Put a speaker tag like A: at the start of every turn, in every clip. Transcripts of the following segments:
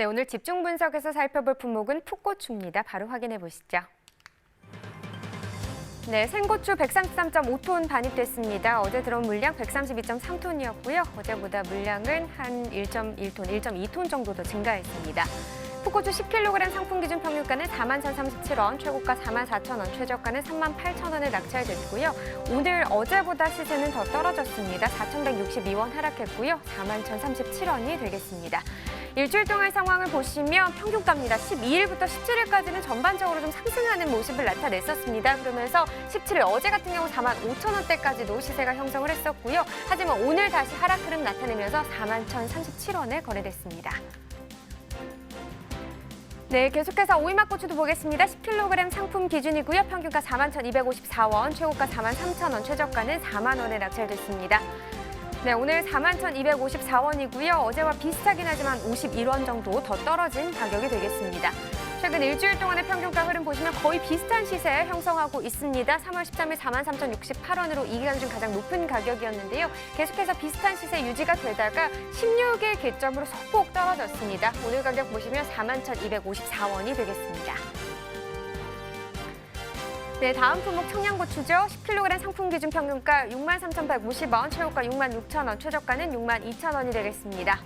A: 네, 오늘 집중 분석에서 살펴볼 품목은 풋고추입니다. 바로 확인해 보시죠. 네, 생고추 133.5톤 반입됐습니다. 어제 들어온 물량 132.3톤이었고요. 어제보다 물량은 한 1.1톤, 1.2톤 정도 더 증가했습니다. 풋고추 10kg 상품 기준 평균가는 41,037원, 최고가 44,000원, 최저가는 38,000원에 낙찰됐고요. 오늘 어제보다 시세는 더 떨어졌습니다. 4,162원 하락했고요. 41,037원이 되겠습니다. 일주일 동안 상황을 보시면 평균가입니다. 12일부터 17일까지는 전반적으로 좀 상승하는 모습을 나타냈었습니다. 그러면서 17일 어제 같은 경우 45,000원대까지도 시세가 형성을 했었고요. 하지만 오늘 다시 하락 흐름 나타내면서 41,037원에 거래됐습니다. 네, 계속해서 오이맛고추도 보겠습니다. 10kg 상품 기준이고요. 평균가 41,254원, 최고가 43,000원, 최저가는 4만 원에 낙찰됐습니다. 네, 오늘 41,254원이고요. 어제와 비슷하긴 하지만 51원 정도 더 떨어진 가격이 되겠습니다. 최근 일주일 동안의 평균가 흐름 보시면 거의 비슷한 시세 형성하고 있습니다. 3월 13일 43,068원으로 이 기간 중 가장 높은 가격이었는데요. 계속해서 비슷한 시세 유지가 되다가 16일 기점으로 소폭 떨어졌습니다. 오늘 가격 보시면 41,254원이 되겠습니다. 네, 다음 품목 청양고추죠. 10kg 상품 기준 평균가 63,150원, 최고가 66,000원, 최저가는 62,000원이 되겠습니다.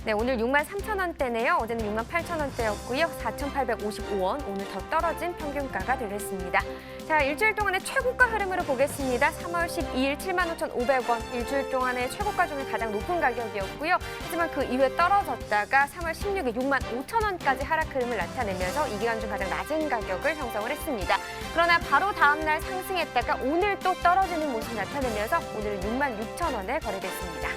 A: 네, 오늘 63,000원대네요. 어제는 68,000원대였고요. 4,855원, 오늘 더 떨어진 평균가가 되겠습니다. 자, 일주일 동안의 최고가 흐름으로 보겠습니다. 3월 12일 75,500원, 일주일 동안의 최고가 중에 가장 높은 가격이었고요. 하지만 그 이후에 떨어졌다가 3월 16일 65,000원까지 하락 흐름을 나타내면서 이 기간 중 가장 낮은 가격을 형성을 했습니다. 그러나 바로 다음 날 상승했다가 오늘 또 떨어지는 모습 나타내면서 오늘은 66,000원에 거래됐습니다.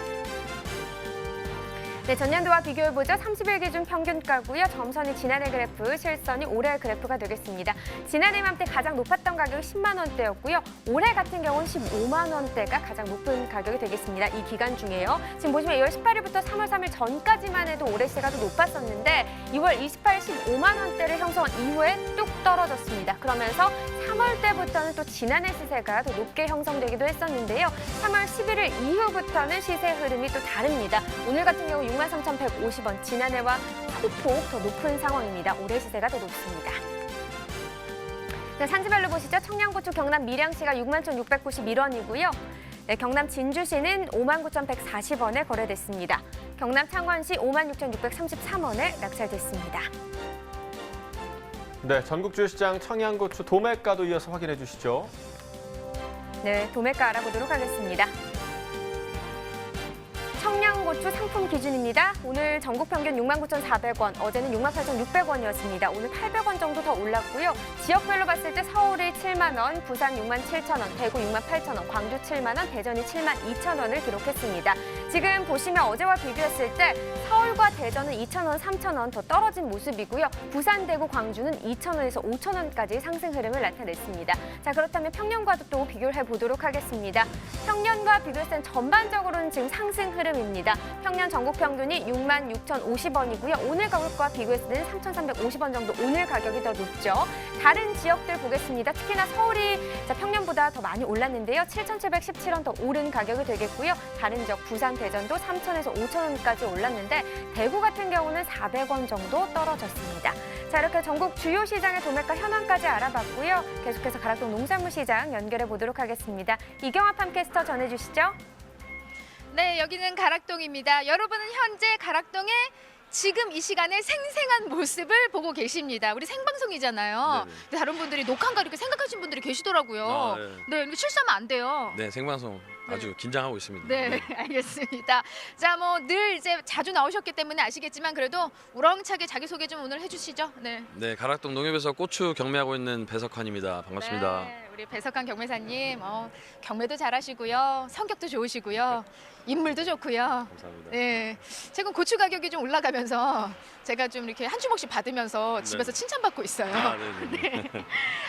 A: 네, 전년도와 비교해보죠. 30일 기준 평균가고요. 점선이 지난해 그래프, 실선이 올해 그래프가 되겠습니다. 지난해 이맘때 가장 높았던 가격이 10만 원대였고요. 올해 같은 경우는 15만 원대가 가장 높은 가격이 되겠습니다. 이 기간 중에요. 지금 보시면 2월 18일부터 3월 3일 전까지만 해도 올해 시세가 더 높았었는데 2월 28일 15만 원대를 형성한 이후에 뚝 떨어졌습니다. 그러면서 3월 때부터는 또 지난해 시세가 더 높게 형성되기도 했었는데요. 3월 11일 이후부터는 시세 흐름이 또 다릅니다. 오늘 같은 경우 63,150원, 지난해와 소폭 더 높은 상황입니다. 올해 시세가 더 높습니다. 네, 산지별로 보시죠. 청양고추 경남 밀양시가 61,691원이고요. 네, 경남 진주시는 59,140원에 거래됐습니다. 경남 창원시 56,633원에 낙찰됐습니다.
B: 네, 전국주유시장 청양고추 도매가도 이어서 확인해 주시죠.
A: 네, 도매가 알아보도록 하겠습니다. 청양고추 상품 기준입니다. 오늘 전국 평균 69,400원, 어제는 68,600원이었습니다. 오늘 800원 정도 더 올랐고요. 지역별로 봤을 때 서울이 7만 원, 부산 67,000원, 대구 68,000원, 광주 7만 원, 대전이 72,000원을 기록했습니다. 지금 보시면 어제와 비교했을 때 서울과 대전은 2,000원, 3,000원 더 떨어진 모습이고요. 부산, 대구, 광주는 2,000원에서 5,000원까지 상승 흐름을 나타냈습니다. 자, 그렇다면 평년과도 또 비교를 해보도록 하겠습니다. 평년과 비교했을 때 전반적으로는 지금 상승 흐름입니다. 평년 전국 평균이 66,050원이고요. 오늘 가격과 비교했을 때는 3,350원 정도 오늘 가격이 더 높죠. 다른 지역들 보겠습니다. 특히나 서울이 평년보다 더 많이 올랐는데요. 7,717원 더 오른 가격이 되겠고요. 다른 지역 부산, 대전도 3,000에서 5,000원까지 올랐는데 대구 같은 경우는 400원 정도 떨어졌습니다. 자, 이렇게 전국 주요 시장의 도매가 현황까지 알아봤고요. 계속해서 가락동 농산물 시장 연결해 보도록 하겠습니다. 이경아 팜캐스터 전해주시죠.
C: 네, 여기는 가락동입니다. 여러분은 현재 가락동의 지금 이 시간에 생생한 모습을 보고 계십니다. 우리 생방송이잖아요. 근데 다른 분들이 녹화인가 이렇게 생각하시는 분들이 계시더라고요. 네, 이거 실수하면 안 돼요.
D: 네, 생방송 아주 긴장하고 있습니다.
C: 네, 알겠습니다. 자, 뭐 늘 이제 자주 나오셨기 때문에 아시겠지만 그래도 우렁차게 자기소개 좀 오늘 해주시죠. 네.
D: 네, 가락동 농협에서 고추 경매하고 있는 배석환입니다. 반갑습니다.
C: 네, 우리 배석환 경매사님, 경매도 잘하시고요, 성격도 좋으시고요, 인물도 좋고요.
D: 감사합니다.
C: 네, 최근 고추 가격이 좀 올라가면서 제가 좀 이렇게 한 주먹씩 받으면서 집에서 칭찬받고 있어요.
D: 아, 네.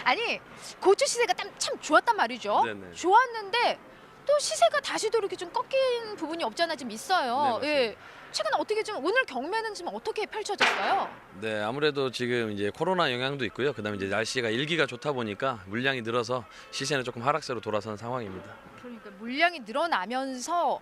C: 아니, 고추 시세가 참 좋았단 말이죠.
D: 네네.
C: 좋았는데 또 시세가 다시 또 이렇게 좀 꺾인 부분이 없잖아 좀 있어요.
D: 네,
C: 예. 최근 어떻게 좀 오늘 경매는 지금 어떻게 펼쳐졌어요?
D: 네, 아무래도 지금 이제 코로나 영향도 있고요. 그다음에 이제 날씨가 일기가 좋다 보니까 물량이 늘어서 시세는 조금 하락세로 돌아선 상황입니다.
C: 그러니까 물량이 늘어나면서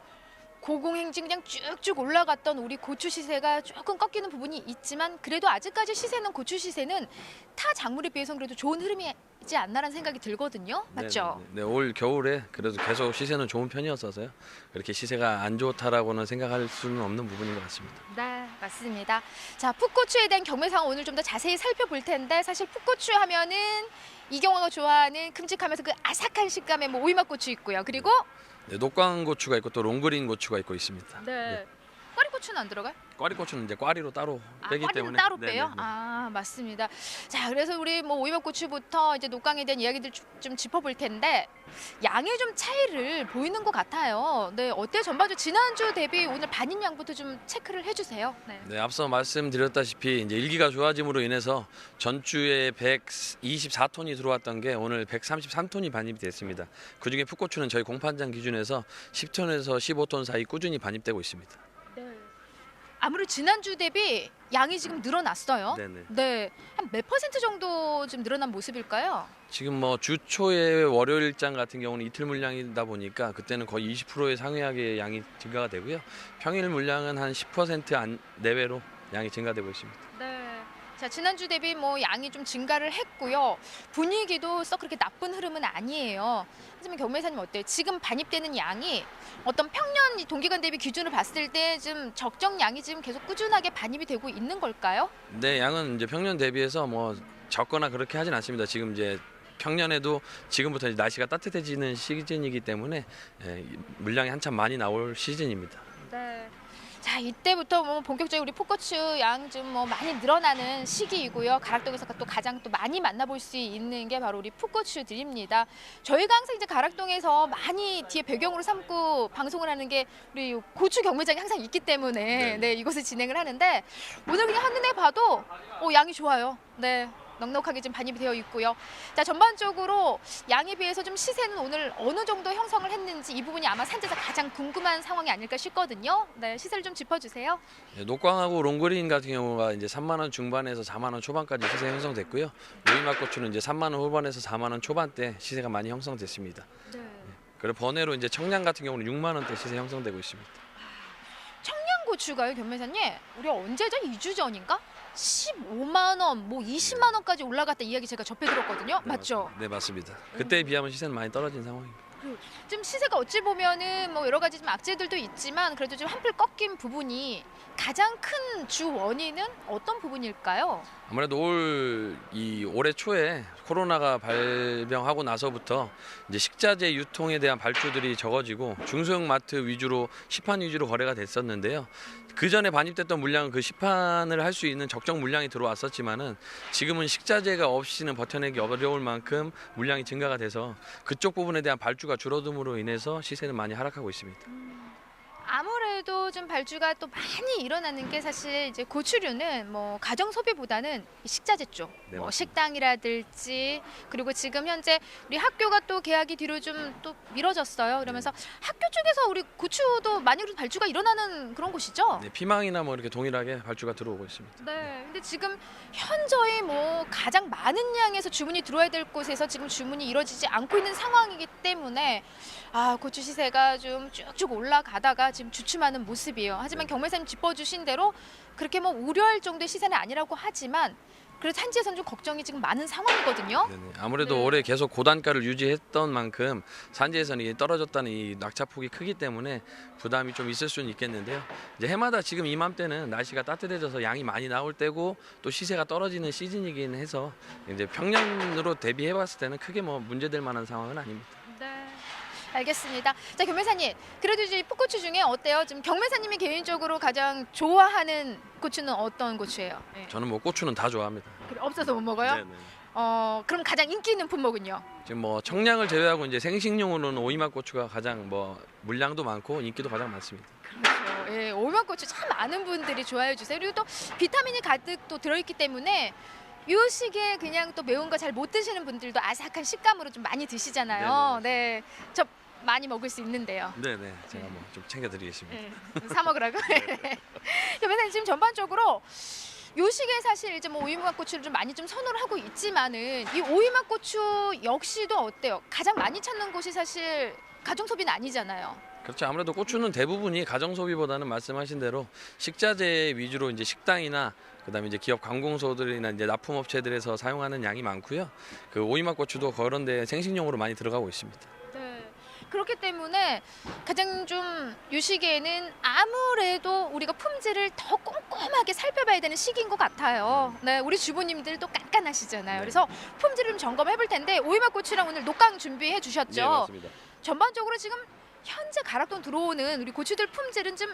C: 고공행진 그냥 쭉쭉 올라갔던 우리 고추 시세가 조금 꺾이는 부분이 있지만 그래도 아직까지 시세는 고추 시세는 타 작물에 비해서는 그래도 좋은 흐름이지 않나라는 생각이 들거든요. 맞죠?
D: 네, 올 겨울에 그래도 계속 시세는 좋은 편이었어서요. 그렇게 시세가 안 좋다라고는 생각할 수는 없는 부분인 것 같습니다.
C: 네, 맞습니다. 자, 풋고추에 대한 경매 상황 오늘 좀 더 자세히 살펴볼 텐데 사실 풋고추 하면은 이경화가 좋아하는 큼직하면서 그 아삭한 식감의 뭐 오이맛 고추 있고요. 그리고
D: 네, 녹광 고추가 있고 또 롱그린 고추가 있고 있습니다.
C: 네. 꽈리고추는 안 들어가요?
D: 꽈리고추는 이제 꽈리로 따로 빼기
C: 꽈리는
D: 때문에
C: 따로
D: 네네네.
C: 빼요? 아, 맞습니다. 자, 그래서 우리 뭐 오이맛 고추부터 이제 녹광에 대한 이야기들 좀 짚어볼 텐데 양의 좀 차이를 보이는 것 같아요. 네, 어때요? 전반적으로 지난주 대비 오늘 반입 양부터 좀 체크를 해주세요. 네.
D: 네, 앞서 말씀드렸다시피 이제 일기가 좋아짐으로 인해서 전주에 124톤이 들어왔던 게 오늘 133톤이 반입이 됐습니다. 그중에 풋고추는 저희 공판장 기준에서 10톤에서 15톤 사이 꾸준히 반입되고 있습니다.
C: 아무래도 지난주 대비 양이 지금 늘어났어요.
D: 네네.
C: 네, 한 몇 퍼센트 정도 좀 늘어난 모습일까요?
D: 지금 뭐 주 초에 월요일 일장 같은 경우는 이틀 물량이다 보니까 그때는 거의 20%의 상회하게 양이 증가가 되고요. 평일 물량은 한 10% 내외로 양이 증가되고 있습니다.
C: 네. 자, 지난주 대비 뭐 양이 좀 증가를 했고요. 분위기도 썩 그렇게 나쁜 흐름은 아니에요. 하지만 경매사님 어때요? 지금 반입되는 양이 어떤 평년 이 동기간 대비 기준을 봤을 때 좀 적정 양이 지금 계속 꾸준하게 반입이 되고 있는 걸까요?
D: 네, 양은 이제 평년 대비해서 뭐 적거나 그렇게 하진 않습니다. 지금 이제 평년에도 지금부터 이제 날씨가 따뜻해지는 시즌이기 때문에 물량이 한참 많이 나올 시즌입니다.
C: 네. 자, 이때부터 뭐 본격적으로 우리 풋고추 양 좀 뭐 많이 늘어나는 시기이고요. 가락동에서 또 가장 또 많이 만나볼 수 있는 게 바로 우리 풋고추들입니다. 저희가 항상 이제 가락동에서 많이 뒤에 배경으로 삼고 방송을 하는 게 우리 고추 경매장이 항상 있기 때문에 네, 이곳을 진행을 하는데 오늘 그냥 한눈에 봐도 양이 좋아요. 네. 넉넉하게 좀 반입이 되어 있고요. 자, 전반적으로 양에 비해서 좀 시세는 오늘 어느 정도 형성을 했는지 이 부분이 아마 산지에서 가장 궁금한 상황이 아닐까 싶거든요. 네, 시세를 좀 짚어주세요.
D: 네, 녹광하고 롱그린 같은 경우가 이제 3만 원 중반에서 4만 원 초반까지 시세 형성됐고요. 오이맛 고추는 이제 3만 원 후반에서 4만 원 초반대 시세가 많이 형성됐습니다.
C: 네.
D: 그리고 번외로 이제 청양 같은 경우는 6만 원대 시세 형성되고 있습니다.
C: 청양고추가요, 견매사님? 우리 언제죠? 2주 전인가? 15만 원, 뭐 20만 원까지 올라갔다 이야기 제가 접해 들었거든요. 맞죠?
D: 네, 맞습니다. 그때에 비하면 시세는 많이 떨어진 상황입니다.
C: 좀 시세가 어찌 보면은 뭐 여러 가지 좀 악재들도 있지만 그래도 좀 한풀 꺾인 부분이 가장 큰 주 원인은 어떤 부분일까요?
D: 아무래도 올해 초에 코로나가 발병하고 나서부터 이제 식자재 유통에 대한 발주들이 적어지고 중소형 마트 위주로 시판 위주로 거래가 됐었는데요. 그 전에 반입됐던 물량은 그 시판을 할 수 있는 적정 물량이 들어왔었지만은 지금은 식자재가 없이는 버텨내기 어려울 만큼 물량이 증가가 돼서 그쪽 부분에 대한 발주가 줄어듦으로 인해서 시세는 많이 하락하고 있습니다.
C: 아무래도 좀 발주가 또 많이 일어나는 게 사실 이제 고추류는 뭐 가정 소비보다는 이 식자재 쪽,
D: 네,
C: 뭐
D: 맞습니다.
C: 식당이라든지 그리고 지금 현재 우리 학교가 또 개학이 뒤로 좀 또 미뤄졌어요. 그러면서 학교 쪽에서 우리 고추도 많이 발주가 일어나는 그런 곳이죠.
D: 네, 피망이나 뭐 이렇게 동일하게 발주가 들어오고 있습니다.
C: 네, 근데 지금 현저히 뭐 가장 많은 양에서 주문이 들어와야 될 곳에서 지금 주문이 이루어지지 않고 있는 상황이기 때문에 고추 시세가 좀 쭉쭉 올라가다가 지금 주춤하는 모습이에요. 하지만 경매사님 짚어주신 대로 그렇게 뭐 우려할 정도의 시세는 아니라고 하지만 그래도 산지에서는 좀 걱정이 지금 많은 상황이거든요.
D: 네네. 아무래도
C: 네.
D: 올해 계속 고단가를 유지했던 만큼 산지에서는 이게 떨어졌다는 이 낙차폭이 크기 때문에 부담이 좀 있을 수는 있겠는데요. 이제 해마다 지금 이맘때는 날씨가 따뜻해져서 양이 많이 나올 때고 또 시세가 떨어지는 시즌이긴 해서 이제 평년으로 대비해봤을 때는 크게 뭐 문제될 만한 상황은 아닙니다.
C: 네. 알겠습니다. 자, 경매사님, 그래도 이제 풋고추 중에 어때요? 지금 경매사님이 개인적으로 가장 좋아하는 고추는 어떤 고추예요? 네.
D: 저는 뭐 고추는 다 좋아합니다.
C: 그래, 없어서 못 먹어요? 그럼 가장 인기 있는 품목은요?
D: 지금 뭐 청량을 제외하고 이제 생식용으로는 오이맛 고추가 가장 뭐 물량도 많고 인기도 가장 많습니다.
C: 그렇죠. 예, 오이맛 고추 참 많은 분들이 좋아해 주세요. 그리고 또 비타민이 가득 또 들어있기 때문에 이 시기에 그냥 또 매운 거 잘 못 드시는 분들도 아삭한 식감으로 좀 많이 드시잖아요. 네, 저 많이 먹을 수 있는데요.
D: 네네, 제가 뭐 좀 챙겨드리겠습니다.
C: 네, 사 먹으라고. 교배사님 지금 전반적으로 요 시기에 사실 이제 뭐 오이맛 고추를 좀 많이 좀 선호를 하고 있지만은 이 오이맛 고추 역시도 어때요? 가장 많이 찾는 곳이 사실 가정 소비는 아니잖아요.
D: 그렇죠. 아무래도 고추는 대부분이 가정 소비보다는 말씀하신 대로 식자재 위주로 이제 식당이나 그다음에 이제 기업 관공서들이나 이제 납품업체들에서 사용하는 양이 많고요. 그 오이맛 고추도 그런 데 생식용으로 많이 들어가고 있습니다.
C: 네. 그렇기 때문에 가장 좀 이 시기에는 아무래도 우리가 품질을 더 꼼꼼하게 살펴봐야 되는 시기인 것 같아요. 네, 우리 주부님들도 깐깐하시잖아요.
D: 네.
C: 그래서 품질을 좀 점검해 볼 텐데 오이맛 고추랑 오늘 녹강 준비해 주셨죠.
D: 네, 맞습니다.
C: 전반적으로 지금 현재 가락동 들어오는 우리 고추들 품질은 좀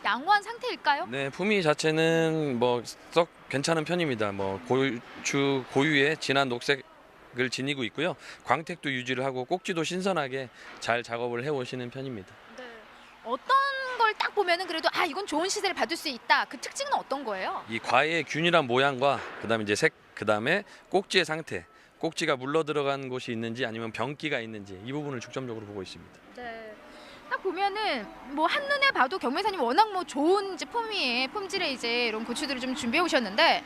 C: 양호한 상태일까요?
D: 네, 품위 자체는 뭐 썩 괜찮은 편입니다. 뭐 고추 고유의 진한 녹색을 지니고 있고요. 광택도 유지를 하고 꼭지도 신선하게 잘 작업을 해 오시는 편입니다.
C: 네. 어떤 걸 딱 보면은 그래도 아 이건 좋은 시세를 받을 수 있다. 그 특징은 어떤 거예요?
D: 이 과의 균일한 모양과 그다음에 이제 색, 그다음에 꼭지의 상태, 꼭지가 물러 들어간 곳이 있는지 아니면 병기가 있는지 이 부분을 중점적으로 보고 있습니다.
C: 네. 딱 보면은 뭐 한눈에 봐도 경매사님 워낙 뭐 좋은 이제 품위의 품질의 이제 이런 고추들을 좀 준비해 오셨는데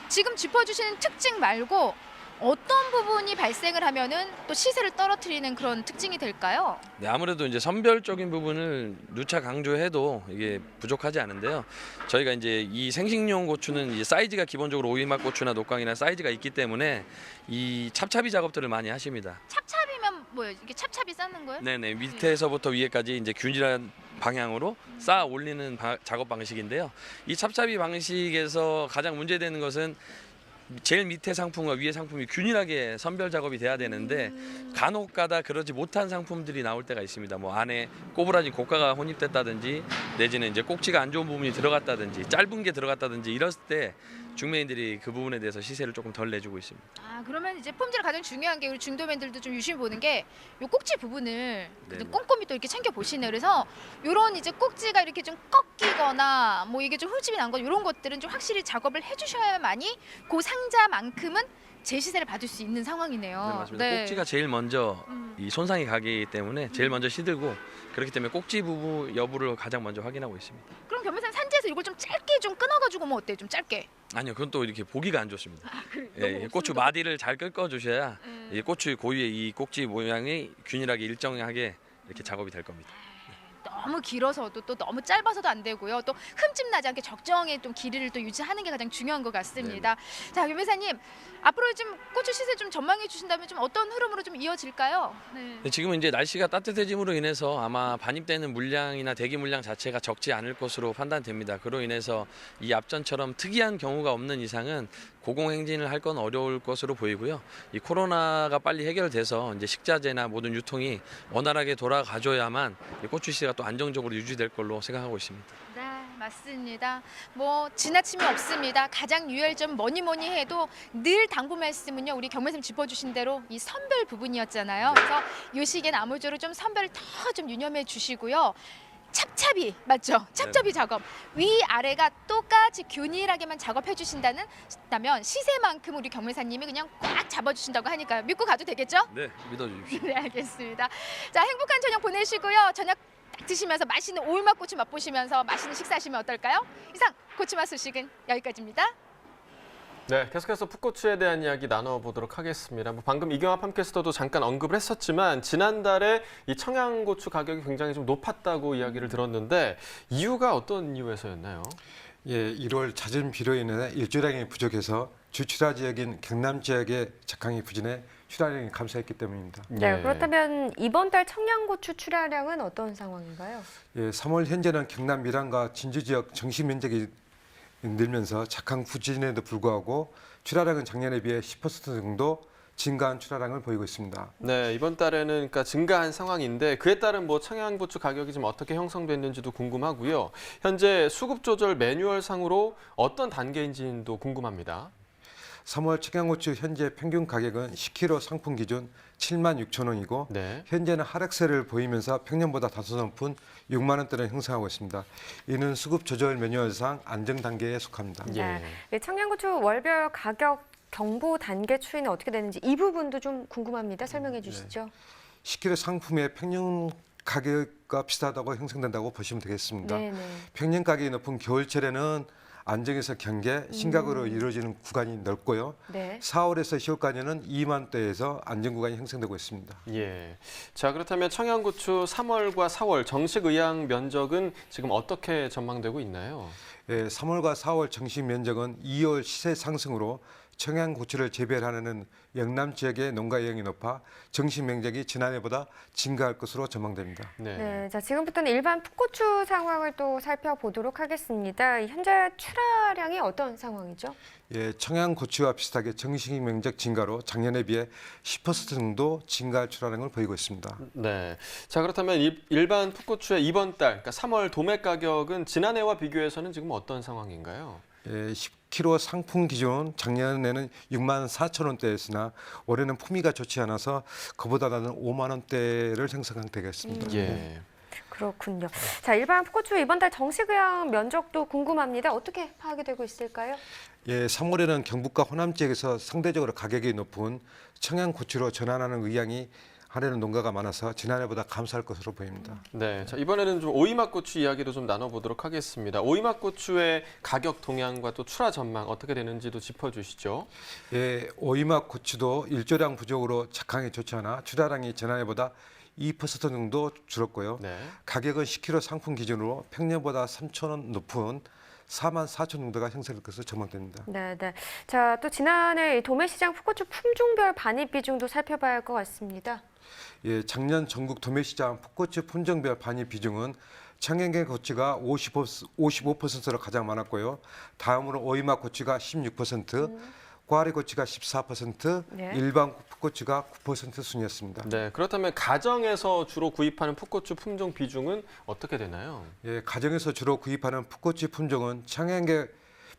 C: 지금 짚어주시는 특징 말고 어떤 부분이 발생을 하면은 또 시세를 떨어뜨리는 그런 특징이 될까요?
D: 네, 아무래도 이제 선별적인 부분을 누차 강조해도 이게 부족하지 않은데요. 저희가 이제 이 생식용 고추는 이제 사이즈가 기본적으로 오이맛 고추나 녹강이나 사이즈가 있기 때문에 이 찹찹이 작업들을 많이 하십니다.
C: 찹찹이면 뭐예요? 이게 찹찹이 쌓는 거예요?
D: 네네, 밑에서부터 위에까지 이제 균일한 방향으로 쌓아 올리는 작업 방식인데요. 이 찹찹이 방식에서 가장 문제되는 것은 제일 밑에 상품과 위에 상품이 균일하게 선별 작업이 돼야 되는데 간혹가다 그러지 못한 상품들이 나올 때가 있습니다. 뭐 안에 꼬부라진 고가가 혼입됐다든지 내지는 이제 꼭지가 안 좋은 부분이 들어갔다든지 짧은 게 들어갔다든지 이랬을 때 중매인들이 그 부분에 대해서 시세를 조금 덜 내주고 있습니다.
C: 아 그러면 이제 품질 가장 중요한 게 우리 중도맨들도 좀 유심히 보는 게 요 꼭지 부분을
D: 네네.
C: 꼼꼼히 또 이렇게 챙겨 보시네요. 그래서 요런 이제 꼭지가 이렇게 좀 꺾이거나 뭐 이게 좀 흠집이 난 거 이런 것들은 좀 확실히 작업을 해주셔야만이 그 상자만큼은 제 시세를 받을 수 있는 상황이네요.
D: 네, 맞습니다. 꼭지가 제일 먼저 이 손상이 가기 때문에 제일 먼저 시들고 그렇기 때문에 꼭지 부분 여부를 가장 먼저 확인하고 있습니다.
C: 그럼 변호사님 산지에서 이걸 좀 짧게 좀 끊어가지고 오면 어때요? 좀 짧게.
D: 아니요, 그건 또 이렇게 보기가 안 좋습니다.
C: 그래,
D: 예, 고추 마디를 잘 긁어 주셔야 이 고추 고유의 이 꼭지 모양이 균일하게 일정하게 이렇게 작업이 될 겁니다.
C: 너무 길어서도 또 너무 짧아서도 안 되고요. 또 흠집 나지 않게 적정의 좀 길이를 또 유지하는 게 가장 중요한 것 같습니다. 자, 변호사님 앞으로 좀 고추 시세 좀 전망해 주신다면 좀 어떤 흐름으로 좀 이어질까요? 네.
D: 네, 지금은 이제 날씨가 따뜻해짐으로 인해서 아마 반입되는 물량이나 대기 물량 자체가 적지 않을 것으로 판단됩니다. 그로 인해서 이 앞전처럼 특이한 경우가 없는 이상은 고공행진을 할 건 어려울 것으로 보이고요. 이 코로나가 빨리 해결돼서 이제 식자재나 모든 유통이 원활하게 돌아가줘야만 이 고추 시세가 또 안정적으로 유지될 걸로 생각하고 있습니다.
C: 네, 맞습니다. 뭐 지나침이 없습니다. 가장 유의할 점 뭐니 해도 늘 당부 말씀은요. 우리 경매쌤 짚어주신 대로 이 선별 부분이었잖아요. 그래서 이 시기엔 아무쪼록 좀 선별을 더 좀 유념해 주시고요. 찹찹이 맞죠? 찹찹이 작업 위아래가 똑같이 균일하게만 작업해 주신다면 시세만큼 우리 경매사님이 그냥 꽉 잡아주신다고 하니까요. 믿고 가도 되겠죠?
D: 네, 믿어주십시오.
C: 네, 알겠습니다. 자, 행복한 저녁 보내시고요. 저녁 딱 드시면서 맛있는 오일맛 고추 맛보시면서 맛있는 식사하시면 어떨까요? 이상 고추맛 소식은 여기까지입니다.
B: 네, 계속해서 풋고추에 대한 이야기 나눠보도록 하겠습니다. 뭐 방금 이경화 팜캐스터도 잠깐 언급을 했었지만 지난달에 이 청양고추 가격이 굉장히 좀 높았다고 이야기를 들었는데 이유가 어떤 이유에서였나요?
E: 예, 1월 잦은 비로 인해 일조량이 부족해서 주출하 지역인 경남 지역의 적항이 부진해 출하량이 감소했기 때문입니다.
A: 네, 그렇다면 이번 달 청양고추 출하량은 어떤 상황인가요?
E: 예, 3월 현재는 경남 밀양과 진주 지역 정식 면적이 늘면서 작황 부진에도 불구하고 출하량은 작년에 비해 10% 정도 증가한 출하량을 보이고 있습니다.
B: 네, 이번 달에는 그러니까 증가한 상황인데 그에 따른 뭐 청양고추 가격이 좀 어떻게 형성됐는지도 궁금하고요. 현재 수급 조절 매뉴얼상으로 어떤 단계인지도 궁금합니다.
E: 3월 청양고추 현재 평균 가격은 10kg 상품 기준 76,000원이고
B: 네.
E: 현재는 하락세를 보이면서 평년보다 다소 높은 6만 원대를 형성하고 있습니다. 이는 수급 조절 매뉴얼상 안정 단계에 속합니다.
B: 예.
A: 청양고추 월별 가격 경보 단계 추이는 어떻게 되는지 이 부분도 좀 궁금합니다. 설명해 주시죠.
E: 10kg 상품의 평년 가격과 비슷하다고 형성된다고 보시면 되겠습니다.
A: 네네.
E: 평년 가격이 높은 겨울철에는 안정에서 경계, 신각으로 이루어지는 구간이 넓고요.
A: 네.
E: 4월에서 10월까지는 2만 대에서 안정 구간이 형성되고 있습니다.
B: 예. 자, 그렇다면 청양고추 3월과 4월 정식 의향 면적은 지금 어떻게 전망되고 있나요?
E: 예, 3월과 4월 정식 면적은 2월 시세 상승으로 청양고추를 재배하는 영남 지역의 농가 이용이 높아 정식 면적이 지난해보다 증가할 것으로 전망됩니다.
A: 네, 자 지금부터는 일반 풋고추 상황을 또 살펴보도록 하겠습니다. 현재 출하량이 어떤 상황이죠?
E: 예, 청양고추와 비슷하게 정식 면적 증가로 작년에 비해 10% 정도 증가할 출하량을 보이고 있습니다.
B: 네. 자, 그렇다면 일반 풋고추의 이번 달, 그러니까 3월 도매 가격은 지난해와 비교해서는 지금 어떤 상황인가요?
E: 예, 10kg 상품 기준 작년에는 6만 4천 원대였으나 올해는 품위가 좋지 않아서 그보다 낮은 5만 원대를 형성하게 되겠습니다.
B: 예.
A: 그렇군요. 자 일반 풋고추 이번 달 정식 의향 면적도 궁금합니다. 어떻게 파악이 되고 있을까요?
E: 예, 3월에는 경북과 호남 지역에서 상대적으로 가격이 높은 청양고추로 전환하는 의향이 하려는 농가가 많아서 지난해보다 감소할 것으로 보입니다.
B: 네. 자, 이번에는 좀 오이맛고추 이야기도 좀 나눠보도록 하겠습니다. 오이맛고추의 가격 동향과 또 출하 전망 어떻게 되는지도 짚어주시죠.
E: 예, 오이맛 고추도 일조량 부족으로 작황이 좋지 않아 출하량이 지난해보다 2% 정도 줄었고요.
B: 네.
E: 가격은 10kg 상품 기준으로 평년보다 3천 원 높은 4만 4천 정도가 형성될 것으로 전망됩니다.
A: 네, 네. 자 또 지난해 이 도매시장 풋고추 품종별 반입 비중도 살펴봐야 할 것 같습니다.
E: 예, 작년 전국 도매시장 풋고추 품종별 반입 비중은 청양계 고추가 55%로 가장 많았고요. 다음으로 오이맛 고추가 16%, 꽈리 고추가 14%,
A: 네.
E: 일반 풋고추가 9% 순이었습니다.
B: 네. 그렇다면 가정에서 주로 구입하는 풋고추 품종 비중은 어떻게 되나요?
E: 예, 가정에서 주로 구입하는 풋고추 품종은 청양계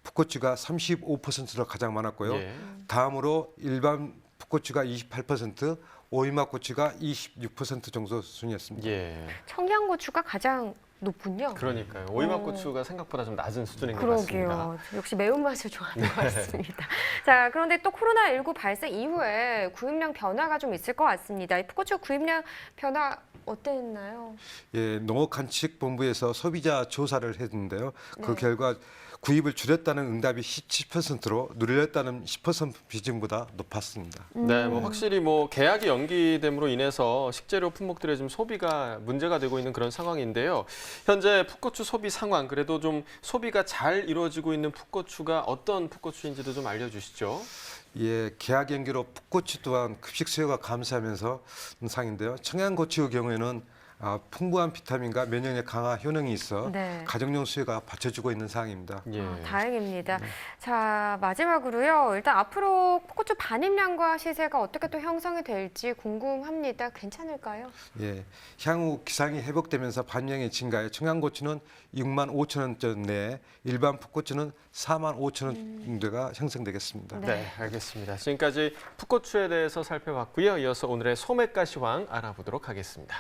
E: 풋고추가 35%로 가장 많았고요.
B: 예.
E: 다음으로 일반 풋고추가 28%, 오이맛 고추가 26% 정도 순이었습니다.
B: 예.
A: 청양고추가 가장 높군요.
B: 그러니까요. 오이맛고추가 생각보다 좀 낮은 수준인 것 같습니다.
A: 그러게요. 역시 매운맛을 좋아하는 것 같습니다. 자, 그런데 또 코로나19 발생 이후에 구입량 변화가 좀 있을 것 같습니다. 이 풋고추 구입량 변화 어땠나요?
E: 예, 농업관측본부에서 소비자 조사를 했는데요. 그
A: 네.
E: 결과 구입을 줄였다는 응답이 17%로 늘렸다는 10% 비중보다 높았습니다.
B: 네, 뭐 확실히 뭐 계약이 연기됨으로 인해서 식재료 품목들의 좀 소비가 문제가 되고 있는 그런 상황인데요. 현재 풋고추 소비 상황, 그래도 좀 소비가 잘 이루어지고 있는 풋고추가 어떤 풋고추인지도 좀 알려주시죠.
E: 예, 계약 연기로 풋고추 또한 급식 수요가 감소하면서 상인데요. 청양고추의 경우에는 풍부한 비타민과 면역력 강화 효능이 있어
A: 네.
E: 가정용 수요가 받쳐주고 있는 상황입니다.
B: 예.
A: 다행입니다. 자, 마지막으로요. 일단 앞으로 풋고추 반입량과 시세가 어떻게 또 형성이 될지 궁금합니다. 괜찮을까요?
E: 예, 향후 기상이 회복되면서 반영이 증가해 청양고추는 6만 5천 원전 내에 일반 풋고추는 4만 5천 원 정도가 형성되겠습니다.
A: 네.
B: 네, 알겠습니다. 지금까지 풋고추에 대해서 살펴봤고요. 이어서 오늘의 소매가시황 알아보도록 하겠습니다.